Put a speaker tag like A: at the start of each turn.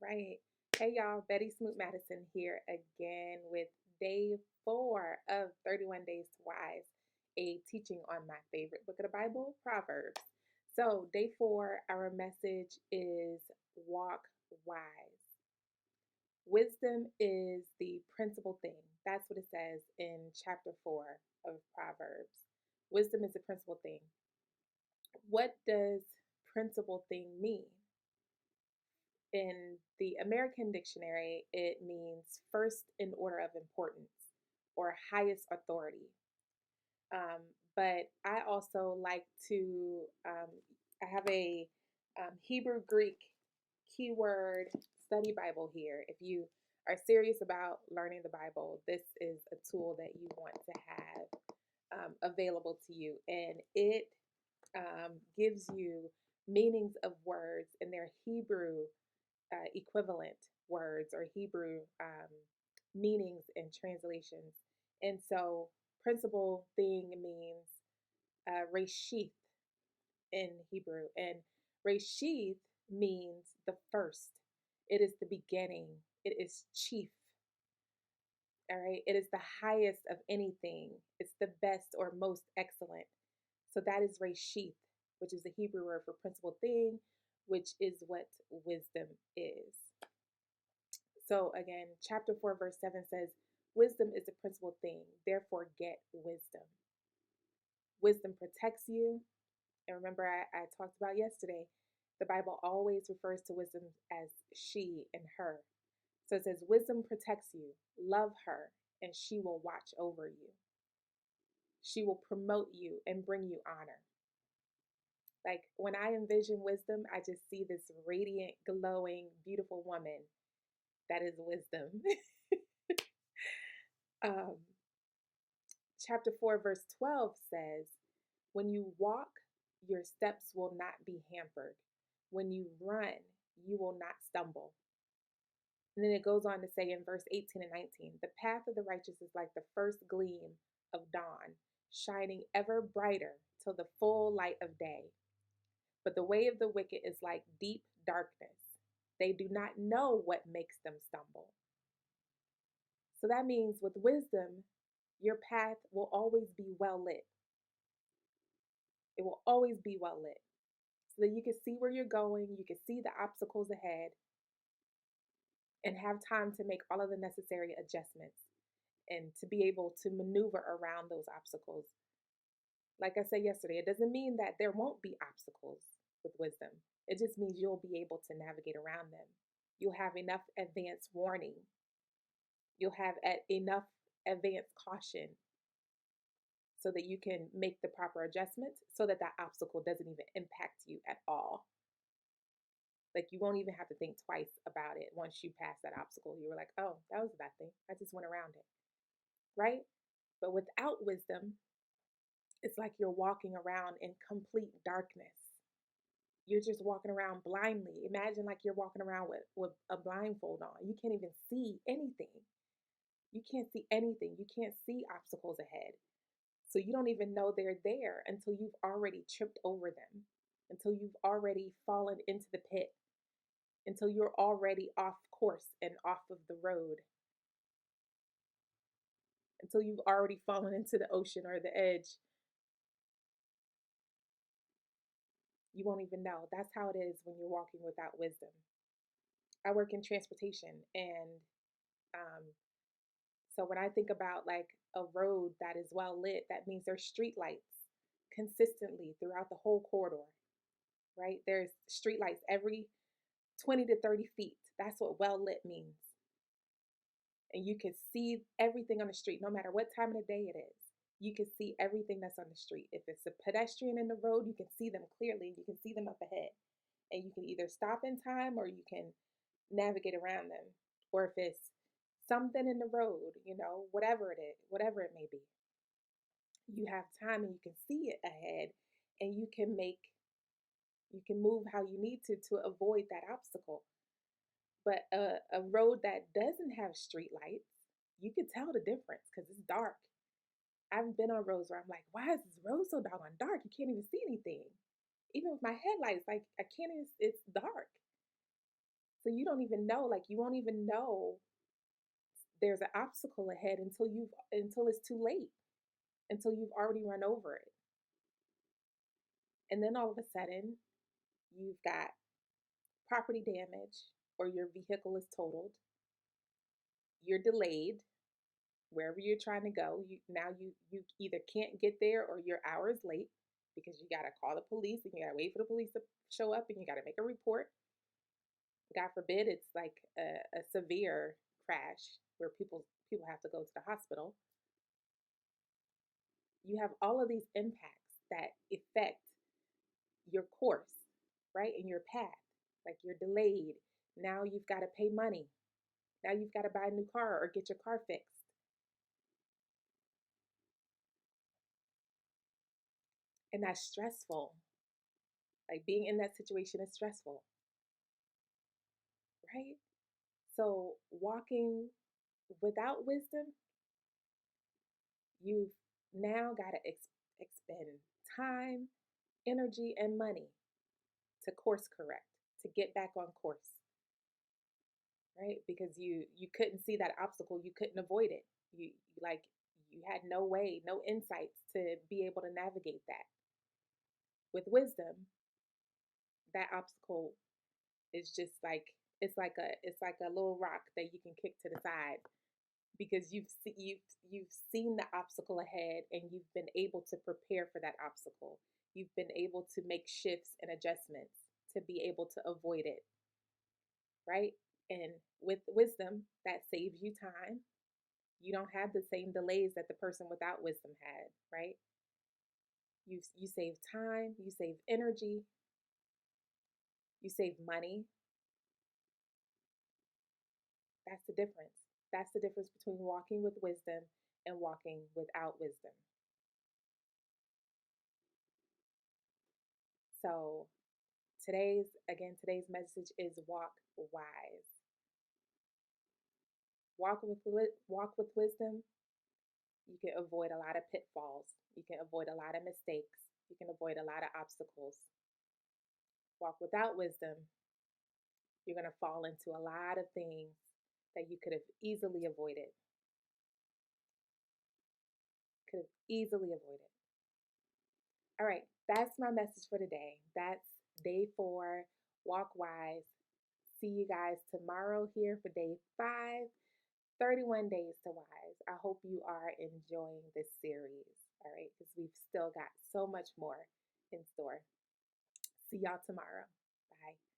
A: Right. Hey y'all, Betty Smoot Madison here again with day 4 of 31 Days to Wise, a teaching on my favorite book of the Bible, Proverbs. So, day 4, our message is walk wise. Wisdom is the principal thing. That's what it says in chapter 4 of Proverbs. Wisdom is the principal thing. What does principal thing mean? In the American dictionary, it means first in order of importance or highest authority. Um, but I also like to, I have a Hebrew Greek keyword study Bible here. If you are serious about learning the Bible, this is a tool that you want to have available to you. And it gives you meanings of words in their Hebrew equivalent words or Hebrew meanings and translations. And so, principal thing means reshith in Hebrew, and reshith means the first. It is the beginning. It is chief. All right. It is the highest of anything. It's the best or most excellent. So that is reshith, which is the Hebrew word for principal thing, which is what wisdom is. So again, chapter 4, verse 7 says, wisdom is the principal thing, therefore get wisdom. Wisdom protects you. And remember, I talked about yesterday, the Bible always refers to wisdom as she and her. So it says, wisdom protects you, love her, and she will watch over you. She will promote you and bring you honor. Like when I envision wisdom, I just see this radiant, glowing, beautiful woman. That is wisdom. um, Chapter 4, verse 12 says, when you walk, your steps will not be hampered. When you run, you will not stumble. And then it goes on to say in verse 18 and 19, the path of the righteous is like the first gleam of dawn, shining ever brighter till the full light of day. But the way of the wicked is like deep darkness. They do not know what makes them stumble. So that means with wisdom, your path will always be well lit. It will always be well lit so that you can see where you're going, you can see the obstacles ahead, and have time to make all of the necessary adjustments and to be able to maneuver around those obstacles. Like I said yesterday, it doesn't mean that there won't be obstacles with wisdom. It just means you'll be able to navigate around them. You'll have enough advance warning. You'll have enough advance caution so that you can make the proper adjustments so that that obstacle doesn't even impact you at all. Like you won't even have to think twice about it once you pass that obstacle. You were like, oh, that was a bad thing. I just went around it. Right? But without wisdom, it's like you're walking around in complete darkness. You're just walking around blindly. Imagine like you're walking around with a blindfold on. You can't even see anything. You can't see anything. You can't see obstacles ahead. So you don't even know they're there until you've already tripped over them, until you've already fallen into the pit, until you're already off course and off of the road, until you've already fallen into the ocean or the edge. You won't even know. That's how it is when you're walking without wisdom. I work in transportation, and um, so when I think about like a road that is well lit, that means there's street lights consistently throughout the whole corridor, right? There's street lights every 20 to 30 feet. That's what well lit means. And you can see everything on the street, no matter what time of the day it is. You can see everything that's on the street. If it's a pedestrian in the road, you can see them clearly. You can see them up ahead. And you can either stop in time or you can navigate around them. Or if it's something in the road, whatever it is, whatever it may be, you have time and you can see it ahead and you can move how you need to avoid that obstacle. But a road that doesn't have street lights, you can tell the difference because it's dark. I've been on roads where I'm like, why is this road so doggone dark? You can't even see anything. Even with my headlights, like I can't even, it's dark. So you don't even know, like you won't even know there's an obstacle ahead until it's too late, until you've already run over it. And then all of a sudden, you've got property damage or your vehicle is totaled, you're delayed wherever you're trying to go. You either can't get there or you're hours late because you got to call the police and you got to wait for the police to show up and you got to make a report. God forbid it's like a severe crash where people have to go to the hospital. You have all of these impacts that affect your course, right? In your path. Like you're delayed. Now you've got to pay money. Now you've got to buy a new car or get your car fixed. And that's stressful. Like being in that situation is stressful, right? So walking without wisdom, you've now got to expend time, energy, and money to course correct, to get back on course, right? Because you couldn't see that obstacle, you couldn't avoid it. Like you had no way, no insights to be able to navigate that. With wisdom, that obstacle is just like it's like a little rock that you can kick to the side because you've seen the obstacle ahead and you've been able to prepare for that obstacle. You've been able to make shifts and adjustments to be able to avoid it, right? And with wisdom, that saves you time. You don't have the same delays that the person without wisdom had, right? You save time, you save energy, you save money. That's the difference. That's the difference between walking with wisdom and walking without wisdom. So today's message is walk wise. Walk with wisdom. You can avoid a lot of pitfalls. You can avoid a lot of mistakes. You can avoid a lot of obstacles. Walk without wisdom. You're going to fall into a lot of things that you could have easily avoided. Could have easily avoided. All right, that's my message for today. That's day 4, walk wise. See you guys tomorrow here for day 5, 31 days to wise. I hope you are enjoying this series. All right, because we've still got so much more in store. See y'all tomorrow. Bye.